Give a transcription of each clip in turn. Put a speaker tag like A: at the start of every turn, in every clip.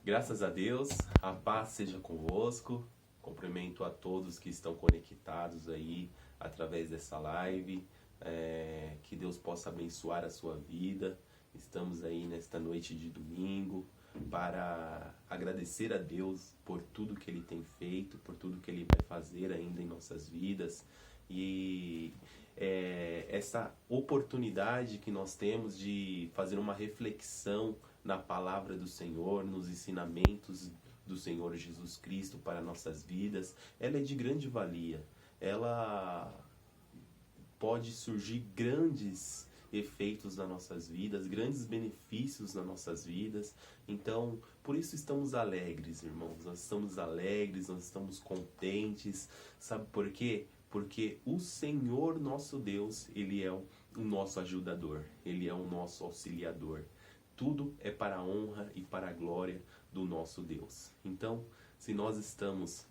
A: Graças a Deus, a paz seja convosco. Cumprimento a todos que estão conectados aí através dessa live. Que Deus possa abençoar a sua vida. Estamos aí nesta noite de domingo para agradecer a Deus por tudo que Ele tem feito, por tudo que Ele vai fazer ainda em nossas vidas. E essa oportunidade que nós temos de fazer uma reflexão na palavra do Senhor, nos ensinamentos do Senhor Jesus Cristo para nossas vidas, ela é de grande valia. Ela pode surgir grandes efeitos nas nossas vidas, grandes benefícios nas nossas vidas. Então, por isso estamos alegres, irmãos. Nós estamos alegres, nós estamos contentes. Sabe por quê? Porque o Senhor nosso Deus, Ele é o nosso ajudador, Ele é o nosso auxiliador. Tudo é para a honra e para a glória do nosso Deus. Então, se nós estamos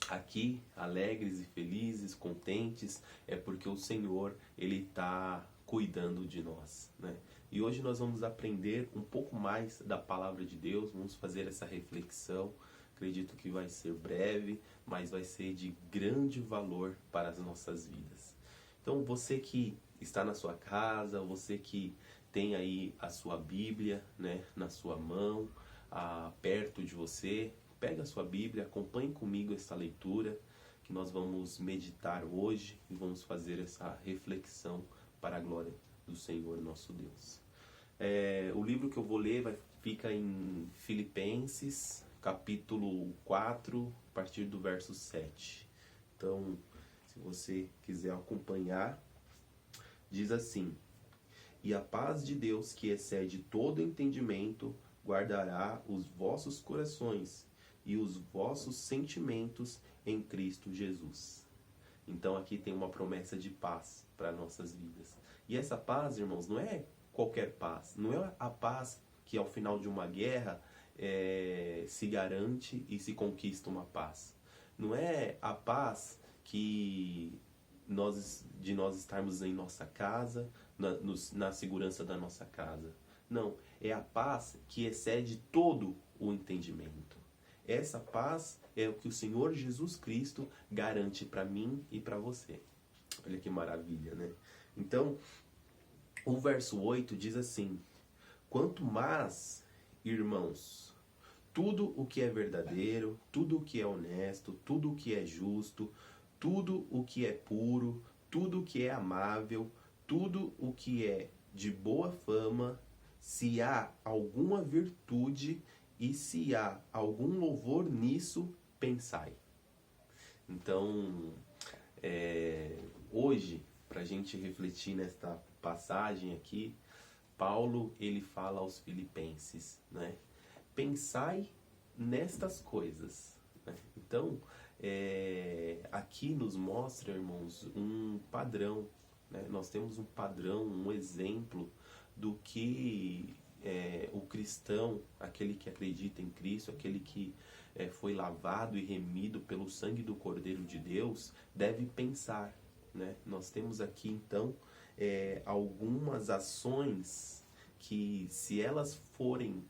A: aqui alegres e felizes, contentes, é porque o Senhor, Ele está cuidando de nós, né? E hoje nós vamos aprender um pouco mais da palavra de Deus, vamos fazer essa reflexão. Acredito que vai ser breve, mas vai ser de grande valor para as nossas vidas. Então, você que está na sua casa, você que tem aí a sua Bíblia, né, na sua mão, perto de você, pega a sua Bíblia, acompanhe comigo essa leitura que nós vamos meditar hoje e vamos fazer essa reflexão para a glória do Senhor nosso Deus. O livro que eu vou ler fica em Filipenses, capítulo 4, a partir do verso 7. Então, se você quiser acompanhar, diz assim: E a paz de Deus, que excede todo entendimento, guardará os vossos corações e os vossos sentimentos em Cristo Jesus. Então aqui tem uma promessa de paz para nossas vidas. E essa paz, irmãos, não é qualquer paz. Não é a paz que ao final de uma guerra se garante e se conquista uma paz. Não é a paz que nós estarmos em nossa casa, na segurança da nossa casa. Não, é a paz que excede todo o entendimento. Essa paz é o que o Senhor Jesus Cristo garante para mim e para você. Olha que maravilha, né? Então, o verso 8 diz assim: Quanto mais, irmãos, tudo o que é verdadeiro, tudo o que é honesto, tudo o que é justo, tudo o que é puro, tudo o que é amável, tudo o que é de boa fama, se há alguma virtude e se há algum louvor nisso, pensai. Então, hoje, para a gente refletir nesta passagem aqui, Paulo, ele fala aos filipenses, né? Pensai nestas coisas, né? Então, aqui nos mostra, irmãos, um padrão, né? Nós temos um padrão, um exemplo do que o cristão, aquele que acredita em Cristo, aquele que foi lavado e remido pelo sangue do Cordeiro de Deus, deve pensar, né? Nós temos aqui, então, algumas ações que, se elas forem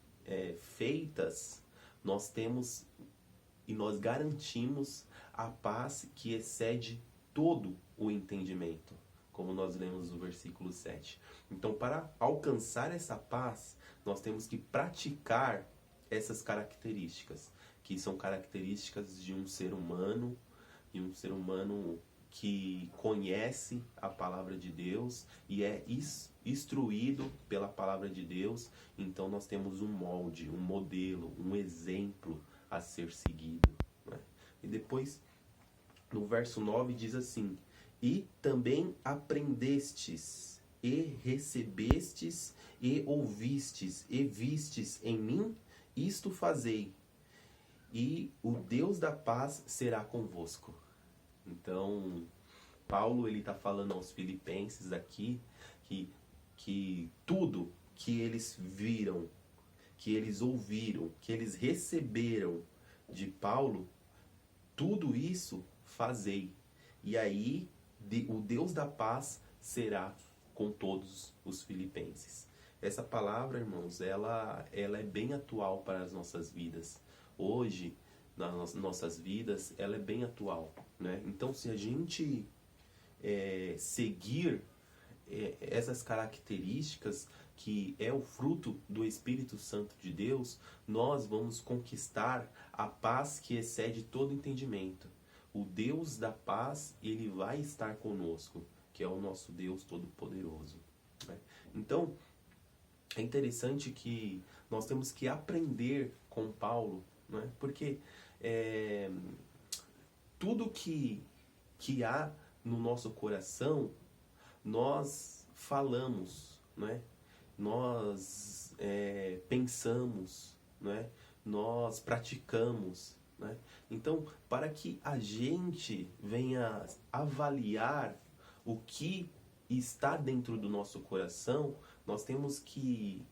A: feitas, nós temos e nós garantimos a paz que excede todo o entendimento, como nós lemos no versículo 7. Então, para alcançar essa paz, nós temos que praticar essas características, que são características de um ser humano, que conhece a palavra de Deus e é instruído pela palavra de Deus. Então nós temos um molde, um modelo, um exemplo a ser seguido, né? E depois, no verso 9 diz assim: E também aprendestes, e recebestes, e ouvistes, e vistes em mim, isto fazei, e o Deus da paz será convosco. Então, Paulo, ele está falando aos filipenses aqui que tudo que eles viram, que eles ouviram, que eles receberam de Paulo, tudo isso fazei. E aí, o Deus da paz será com todos os filipenses. essa palavra, irmãos, ela é bem atual para as nossas vidas. Hoje, nas nossas vidas, ela é bem atual, né? Então, se a gente seguir essas características, que é o fruto do Espírito Santo de Deus, nós vamos conquistar a paz que excede todo entendimento. O Deus da paz, ele vai estar conosco, que é o nosso Deus Todo-Poderoso, né? Então, é interessante que nós temos que aprender com Paulo, né? Porque tudo que há no nosso coração, nós falamos, né? Nós pensamos, né? Nós praticamos, né? Então, para que a gente venha avaliar o que está dentro do nosso coração, nós temos que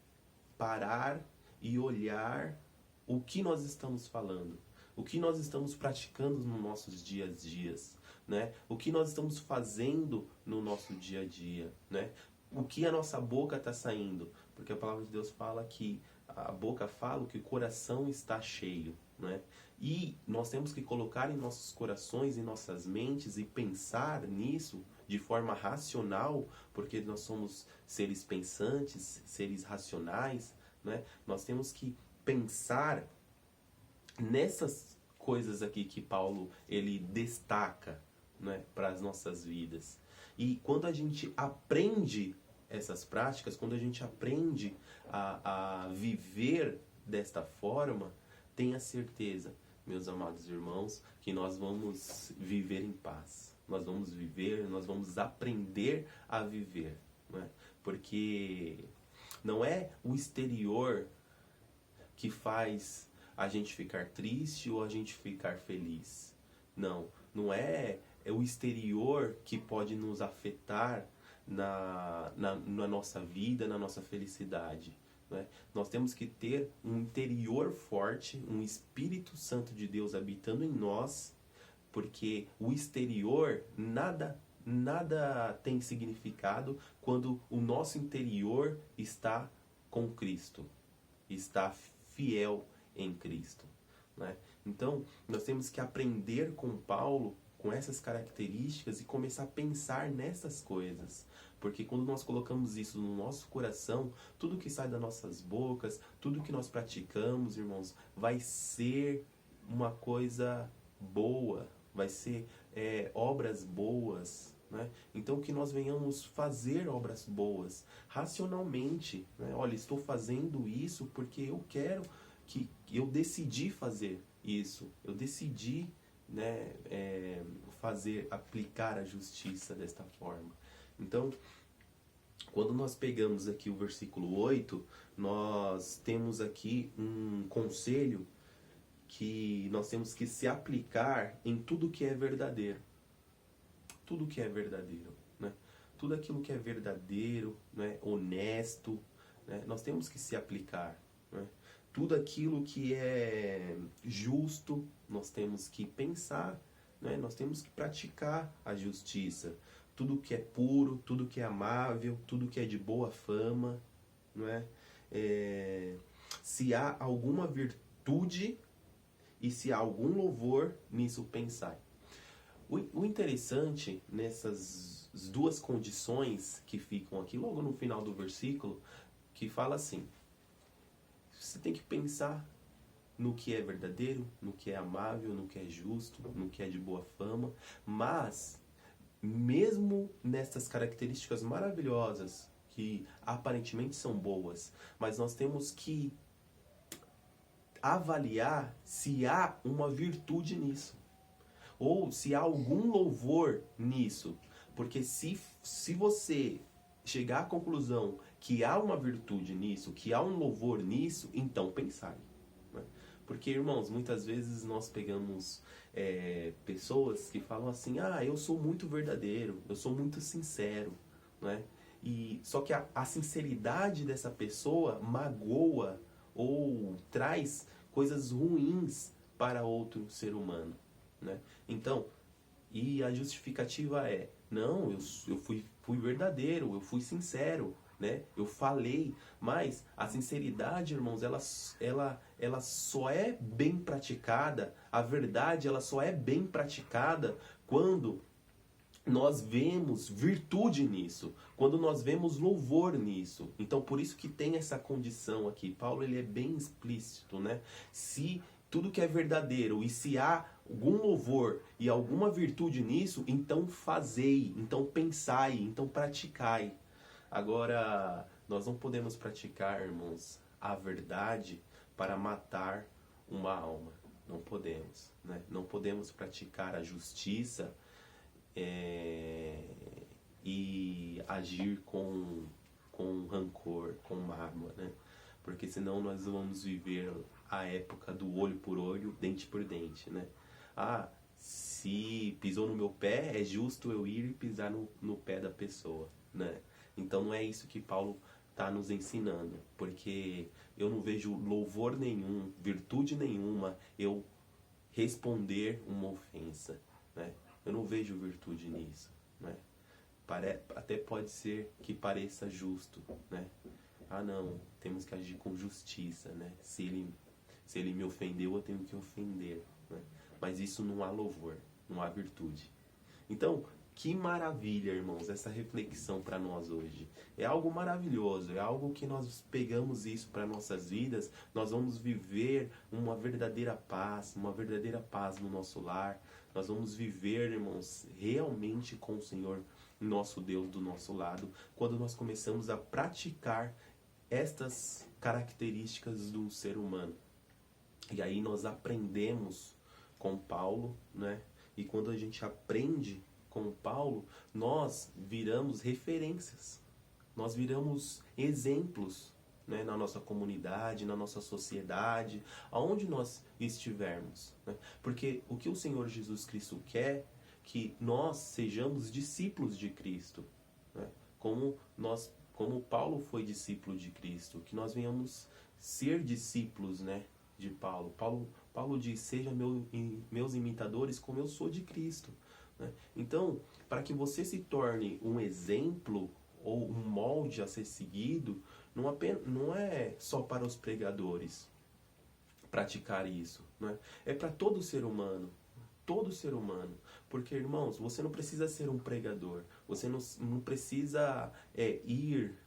A: parar e olhar o que nós estamos falando, o que nós estamos praticando nos nossos dias a dias, né? O que nós estamos fazendo no nosso dia a dia, né? O que a nossa boca está saindo, porque a palavra de Deus fala que a boca fala o que o coração está cheio, né? E nós temos que colocar em nossos corações, em nossas mentes e pensar nisso de forma racional, porque nós somos seres pensantes, seres racionais, né? Nós temos que pensar nessas coisas aqui que Paulo ele destaca, né, para as nossas vidas. E quando a gente aprende essas práticas, quando a gente aprende a viver desta forma, tenha certeza, meus amados irmãos, que nós vamos viver em paz. Nós vamos viver, nós vamos aprender a viver, né? Porque não é o exterior que faz a gente ficar triste ou a gente ficar feliz. Não é o exterior que pode nos afetar na nossa vida, na nossa felicidade, né? Nós temos que ter um interior forte, um Espírito Santo de Deus habitando em nós, porque o exterior nada tem significado quando o nosso interior está com Cristo, está fiel em Cristo, né? Então, nós temos que aprender com Paulo, com essas características e começar a pensar nessas coisas. Porque quando nós colocamos isso no nosso coração, tudo que sai das nossas bocas, tudo que nós praticamos, irmãos, vai ser uma coisa boa, vai ser obras boas, né? Então que nós venhamos fazer obras boas, racionalmente, né? Olha, estou fazendo isso porque eu quero, que eu decidi fazer isso, eu decidi, né, aplicar a justiça desta forma. Então, quando nós pegamos aqui o versículo 8, nós temos aqui um conselho que nós temos que se aplicar em tudo que é verdadeiro. Tudo que é verdadeiro, né? Tudo aquilo que é verdadeiro, né, honesto, né, nós temos que se aplicar, né? Tudo aquilo que é justo, nós temos que pensar, né? Nós temos que praticar a justiça. Tudo que é puro, tudo que é amável, tudo que é de boa fama, não é? Se há alguma virtude e se há algum louvor, nisso pensai. O interessante nessas duas condições que ficam aqui, logo no final do versículo, que fala assim: você tem que pensar no que é verdadeiro, no que é amável, no que é justo, no que é de boa fama, mas mesmo nessas características maravilhosas, que aparentemente são boas, mas nós temos que avaliar se há uma virtude nisso, ou se há algum louvor nisso. Porque se você chegar à conclusão que há uma virtude nisso, que há um louvor nisso, então pensai, né? Porque, irmãos, muitas vezes nós pegamos pessoas que falam assim: ah, eu sou muito verdadeiro, eu sou muito sincero, né? Só que a sinceridade dessa pessoa magoa ou traz coisas ruins para outro ser humano, né? Então, e a justificativa é: não, eu fui verdadeiro, eu fui sincero, né? Eu falei, mas a sinceridade, irmãos, ela só é bem praticada, a verdade, ela só é bem praticada quando nós vemos virtude nisso, quando nós vemos louvor nisso. Então, por isso que tem essa condição aqui. Paulo, ele é bem explícito, né? Se tudo que é verdadeiro e se há algum louvor e alguma virtude nisso, então fazei, então pensai, então praticai. Agora, nós não podemos praticar, irmãos, a verdade para matar uma alma. Não podemos, né? Não podemos praticar a justiça e agir com rancor, com mágoa, né? Porque senão nós vamos viver a época do olho por olho, dente por dente, né? Ah, se pisou no meu pé, é justo eu ir e pisar no pé da pessoa, né? Então não é isso que Paulo está nos ensinando, porque eu não vejo louvor nenhum, virtude nenhuma, eu responder uma ofensa, né? Eu não vejo virtude nisso, né? Até pode ser que pareça justo, né? Ah, não, temos que agir com justiça, né? Se ele me ofendeu, eu tenho que ofender, né? Mas isso não há louvor, não há virtude. Então, que maravilha, irmãos, essa reflexão para nós hoje. É algo maravilhoso, é algo que nós pegamos isso para nossas vidas, nós vamos viver uma verdadeira paz no nosso lar. Nós vamos viver, irmãos, realmente com o Senhor, nosso Deus, do nosso lado, quando nós começamos a praticar estas características do ser humano. E aí nós aprendemos com Paulo, né? E quando a gente aprende com Paulo, nós viramos referências, nós viramos exemplos, né, na nossa comunidade, na nossa sociedade, aonde nós estivermos, né? Porque o que o Senhor Jesus Cristo quer, que nós sejamos discípulos de Cristo, né? Como Paulo foi discípulo de Cristo, que nós venhamos ser discípulos, né, de Paulo. Paulo diz, sejam meus imitadores como eu sou de Cristo, né? Então, para que você se torne um exemplo ou um molde a ser seguido, não é só para os pregadores praticar isso, né? É para todo ser humano. Todo ser humano. Porque, irmãos, você não precisa ser um pregador. Você não precisa ir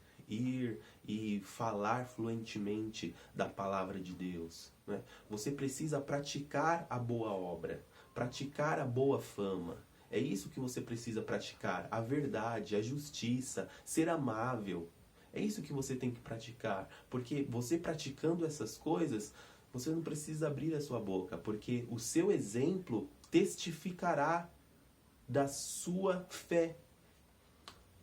A: e falar fluentemente da palavra de Deus, né? Você precisa praticar a boa obra, praticar a boa fama. É isso que você precisa praticar. A verdade, a justiça, ser amável. É isso que você tem que praticar. Porque você praticando essas coisas, você não precisa abrir a sua boca. Porque o seu exemplo testificará da sua fé.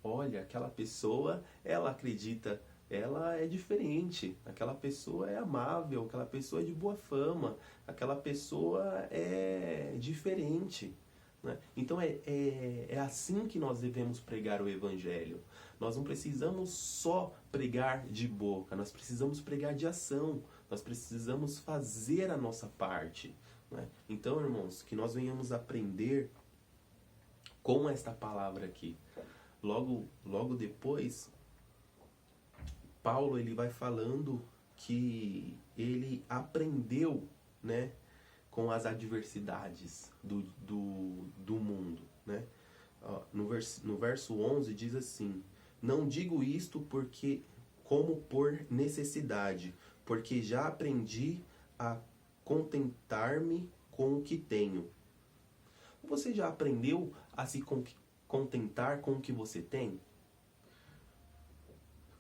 A: Olha, aquela pessoa, ela acredita, ela é diferente. Aquela pessoa é amável, aquela pessoa é de boa fama, aquela pessoa é diferente, né? Então é assim que nós devemos pregar o Evangelho. Nós não precisamos só pregar de boca, nós precisamos pregar de ação, nós precisamos fazer a nossa parte, né? Então, irmãos, que nós venhamos aprender com esta palavra aqui. Logo depois, Paulo ele vai falando que ele aprendeu, né, com as adversidades do mundo, né? No verso 11 diz assim, não digo isto como por necessidade, porque já aprendi a contentar-me com o que tenho. Você já aprendeu a se contentar com o que você tem?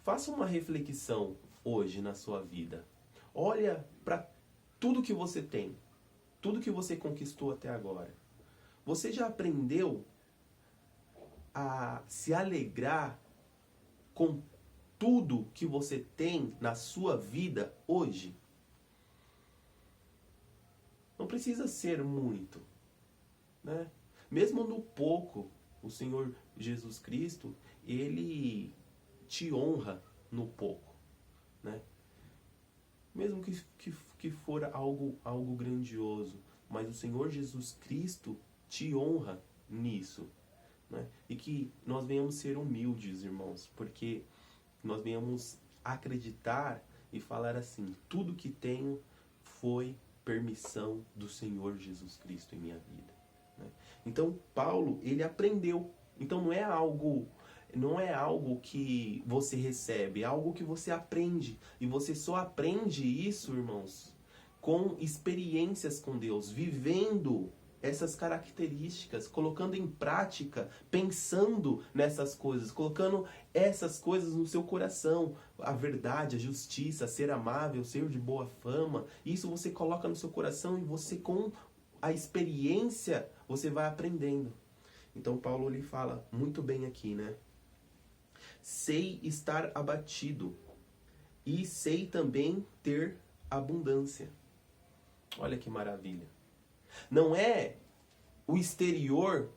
A: Faça uma reflexão hoje na sua vida. Olha para tudo que você tem, tudo que você conquistou até agora. Você já aprendeu a se alegrar com tudo que você tem na sua vida hoje? Não precisa ser muito, né? Mesmo no pouco, o Senhor Jesus Cristo, ele te honra no pouco, né? Mesmo que for algo grandioso, mas o Senhor Jesus Cristo te honra nisso, né? E que nós venhamos ser humildes, irmãos, porque que nós venhamos acreditar e falar assim: tudo que tenho foi permissão do Senhor Jesus Cristo em minha vida, né? Então Paulo, ele aprendeu. Então não é algo que você recebe, é algo que você aprende. E você só aprende isso, irmãos, com experiências com Deus, vivendo essas características, colocando em prática, pensando nessas coisas, colocando essas coisas no seu coração. A verdade, a justiça, ser amável, ser de boa fama, isso você coloca no seu coração e você, com a experiência, você vai aprendendo. Então Paulo, ele fala muito bem aqui, né? Sei estar abatido e sei também ter abundância. Olha que maravilha. Não é o exterior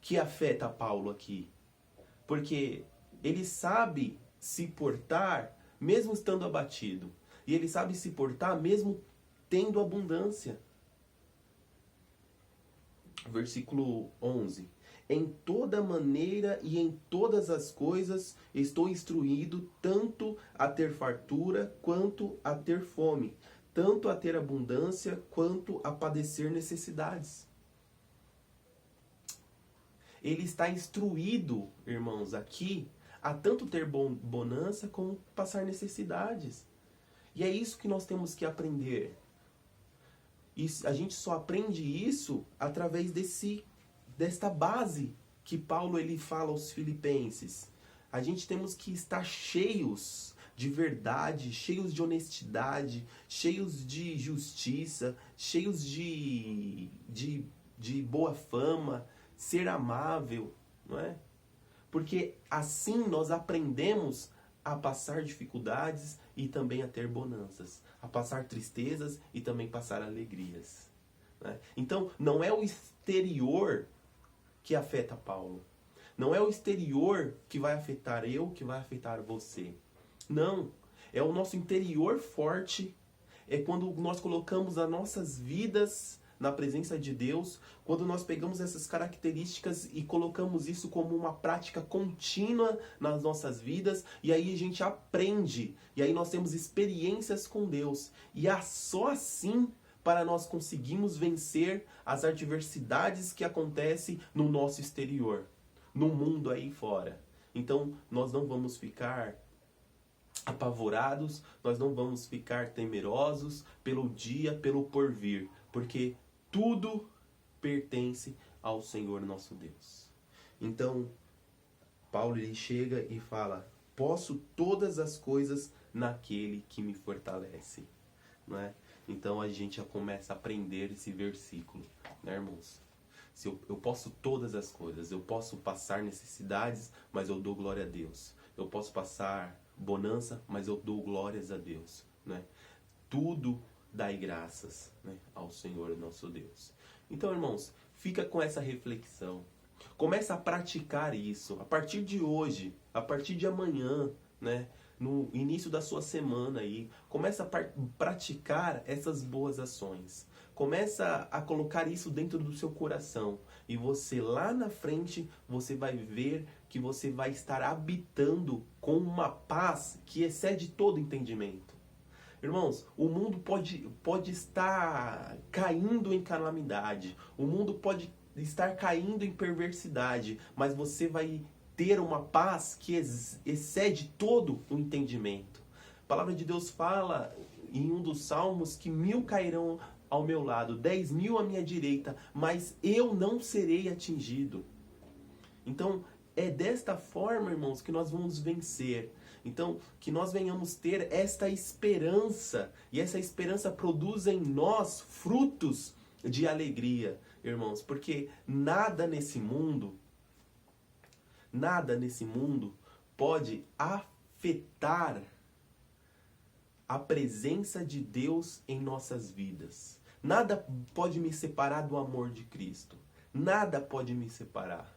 A: que afeta Paulo aqui, porque ele sabe se portar mesmo estando abatido, e ele sabe se portar mesmo tendo abundância. Versículo 11. Em toda maneira e em todas as coisas estou instruído, tanto a ter fartura quanto a ter fome, tanto a ter abundância quanto a padecer necessidades. Ele está instruído, irmãos, aqui, a tanto ter bonança como passar necessidades. E é isso que nós temos que aprender. A gente só aprende isso através desta base que Paulo, ele fala aos filipenses. A gente temos que estar cheios de verdade, cheios de honestidade, cheios de justiça, cheios de boa fama, ser amável, não é? Porque assim nós aprendemos a passar dificuldades e também a ter bonanças, a passar tristezas e também passar alegrias, né? Então, não é o exterior que afeta Paulo. Não é o exterior que vai afetar eu, que vai afetar você. Não. É o nosso interior forte. É quando nós colocamos as nossas vidas na presença de Deus, quando nós pegamos essas características e colocamos isso como uma prática contínua nas nossas vidas, e aí a gente aprende, e aí nós temos experiências com Deus, e é só assim para nós conseguirmos vencer as adversidades que acontecem no nosso exterior, no mundo aí fora. Então nós não vamos ficar apavorados, nós não vamos ficar temerosos pelo dia, pelo porvir, porque tudo pertence ao Senhor nosso Deus. Então, Paulo, ele chega e fala: posso todas as coisas naquele que me fortalece, não é? Então a gente já começa a aprender esse versículo, né, irmãos? Se eu posso todas as coisas, eu posso passar necessidades, mas eu dou glória a Deus. Eu posso passar bonança, mas eu dou glórias a Deus, né? Tudo dai graças, né, ao Senhor nosso Deus. Então, irmãos, fica com essa reflexão. Começa a praticar isso. A partir de hoje, a partir de amanhã, né, no início da sua semana aí, começa a praticar essas boas ações. Começa a colocar isso dentro do seu coração. E você lá na frente, você vai ver que você vai estar habitando com uma paz que excede todo entendimento. Irmãos, o mundo pode estar caindo em calamidade. O mundo pode estar caindo em perversidade. Mas você vai ter uma paz que excede todo o entendimento. A palavra de Deus fala em um dos salmos que 1000 cairão ao meu lado, 10.000 à minha direita, mas eu não serei atingido. Então, é desta forma, irmãos, que nós vamos vencer. Então, que nós venhamos ter esta esperança, e essa esperança produz em nós frutos de alegria, irmãos, porque nada nesse mundo pode afetar a presença de Deus em nossas vidas. Nada pode me separar do amor de Cristo. Nada pode me separar.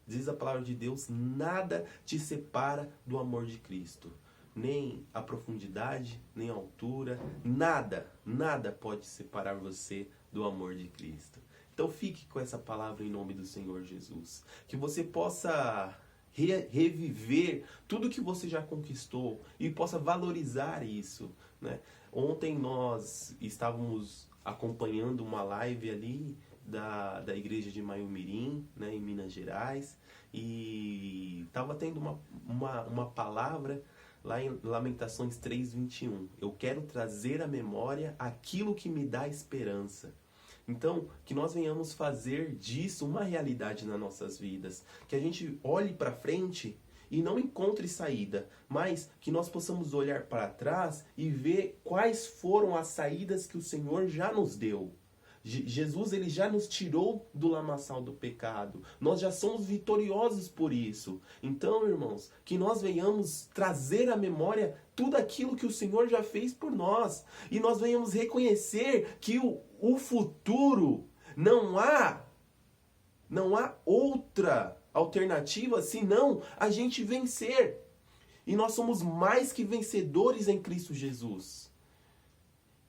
A: Diz a palavra de Deus: nada te separa do amor de Cristo. Nem a profundidade, nem a altura, nada pode separar você do amor de Cristo. Então fique com essa palavra em nome do Senhor Jesus. Que você possa reviver tudo que você já conquistou e possa valorizar isso, né? Ontem nós estávamos acompanhando uma live ali da igreja de Maiumirim, né, em Minas Gerais, e estava tendo uma palavra lá em Lamentações 3:21. Eu quero trazer à memória aquilo que me dá esperança. Então, que nós venhamos fazer disso uma realidade nas nossas vidas. Que a gente olhe para frente e não encontre saída, mas que nós possamos olhar para trás e ver quais foram as saídas que o Senhor já nos deu. Jesus, ele já nos tirou do lamaçal do pecado. Nós já somos vitoriosos por isso. Então, irmãos, que nós venhamos trazer à memória tudo aquilo que o Senhor já fez por nós. E nós venhamos reconhecer que o futuro não há outra alternativa senão a gente vencer. E nós somos mais que vencedores em Cristo Jesus.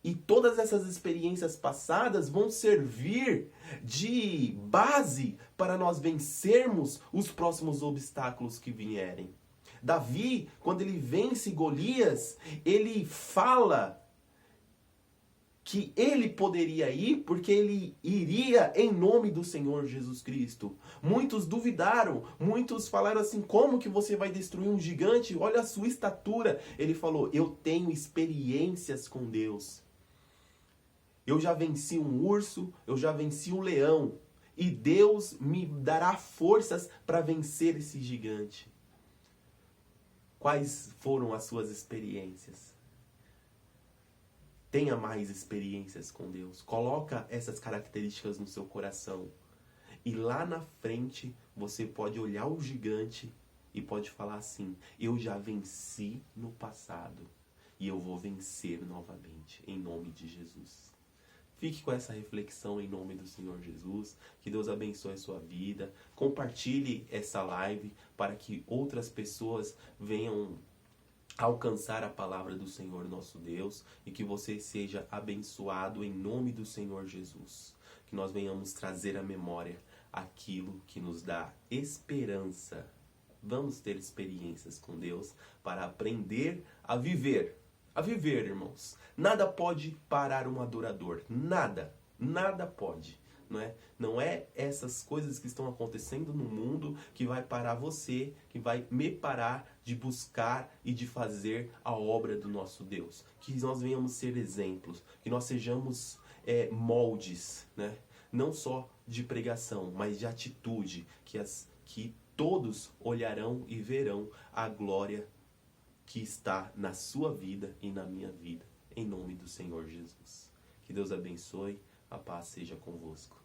A: E todas essas experiências passadas vão servir de base para nós vencermos os próximos obstáculos que vierem. Davi, quando ele vence Golias, ele fala que ele poderia ir porque ele iria em nome do Senhor Jesus Cristo. Muitos duvidaram, muitos falaram assim, como que você vai destruir um gigante? Olha a sua estatura. Ele falou, eu tenho experiências com Deus. Eu já venci um urso, eu já venci um leão. E Deus me dará forças para vencer esse gigante. Quais foram as suas experiências? Tenha mais experiências com Deus. Coloca essas características no seu coração. E lá na frente, você pode olhar o gigante e pode falar assim, eu já venci no passado. E eu vou vencer novamente, em nome de Jesus. Fique com essa reflexão em nome do Senhor Jesus. Que Deus abençoe a sua vida. Compartilhe essa live para que outras pessoas venham alcançar a palavra do Senhor nosso Deus. E que você seja abençoado em nome do Senhor Jesus. Que nós venhamos trazer à memória aquilo que nos dá esperança. Vamos ter experiências com Deus para aprender a viver. A viver, irmãos. Nada pode parar um adorador. Nada. Nada pode. Não é essas coisas que estão acontecendo no mundo que vai parar você, que vai me parar de buscar e de fazer a obra do nosso Deus. Que nós venhamos ser exemplos. Que nós sejamos moldes, né? Não só de pregação, mas de atitude. Que todos olharão e verão a glória que está na sua vida e na minha vida, em nome do Senhor Jesus. Que Deus abençoe, a paz seja convosco.